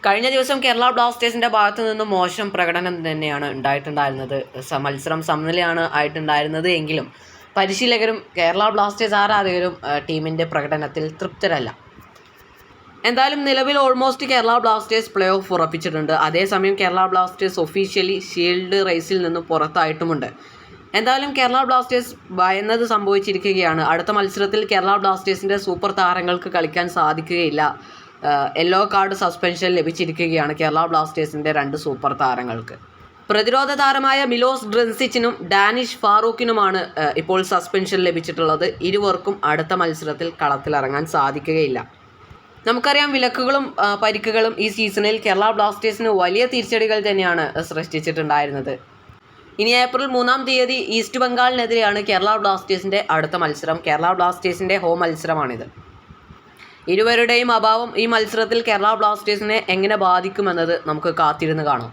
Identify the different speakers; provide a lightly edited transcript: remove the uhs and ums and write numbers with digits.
Speaker 1: കഴിഞ്ഞ ദിവസം കേരള ബ്ലാസ്റ്റേഴ്സിൻ്റെ ഭാഗത്തു നിന്നും മോശം പ്രകടനം തന്നെയാണ് ഉണ്ടായിട്ടുണ്ടായിരുന്നത്. മത്സരം സമനിലയാണ് ആയിട്ടുണ്ടായിരുന്നത് എങ്കിലും പരിശീലകരും കേരള ബ്ലാസ്റ്റേഴ്സ് ആരാധകരും ടീമിൻ്റെ പ്രകടനത്തിൽ തൃപ്തരല്ല. എന്തായാലും നിലവിൽ almost Kerala Blasters playoff ഉറപ്പിച്ചിട്ടുണ്ട്. അതേസമയം കേരള ബ്ലാസ്റ്റേഴ്സ് ഒഫീഷ്യലി ഷീൽഡ് റേസിൽ നിന്ന് പുറത്തായിട്ടുമുണ്ട്. എന്തായാലും കേരള ബ്ലാസ്റ്റേഴ്സ് ഭയന്നത് സംഭവിച്ചിരിക്കുകയാണ്. അടുത്ത മത്സരത്തിൽ കേരള ബ്ലാസ്റ്റേഴ്സിൻ്റെ സൂപ്പർ താരങ്ങൾക്ക് കളിക്കാൻ സാധിക്കുകയില്ല. യെല്ലോ കാർഡ് സസ്പെൻഷൻ ലഭിച്ചിരിക്കുകയാണ് കേരള ബ്ലാസ്റ്റേഴ്സിൻ്റെ 2 സൂപ്പർ താരങ്ങൾക്ക്. പ്രതിരോധ താരമായ മിലോസ് ഡ്രൻസിച്ചിനും ഡാനിഷ് ഫാറൂഖിനുമാണ് ഇപ്പോൾ സസ്പെൻഷൻ ലഭിച്ചിട്ടുള്ളത്. ഇരുവർക്കും അടുത്ത മത്സരത്തിൽ കളത്തിലിറങ്ങാൻ സാധിക്കുകയില്ല. നമുക്കറിയാം, വിലക്കുകളും പരിക്കുകളും ഈ സീസണിൽ കേരള ബ്ലാസ്റ്റേഴ്സിന് വലിയ തിരിച്ചടികൾ തന്നെയാണ് സൃഷ്ടിച്ചിട്ടുണ്ടായിരുന്നത്. ഇനി ഏപ്രിൽ 3-ാം തീയതി ഈസ്റ്റ് ബംഗാളിനെതിരെയാണ് കേരള ബ്ലാസ്റ്റേഴ്സിൻ്റെ അടുത്ത മത്സരം. കേരള ബ്ലാസ്റ്റേഴ്സിൻ്റെ ഹോം മത്സരമാണിത്. ഇരുവരുടെയും അഭാവം ഈ മത്സരത്തിൽ കേരള ബ്ലാസ്റ്റേഴ്സിനെ എങ്ങനെ ബാധിക്കുമെന്നത് നമുക്ക് കാത്തിരുന്ന് കാണാം.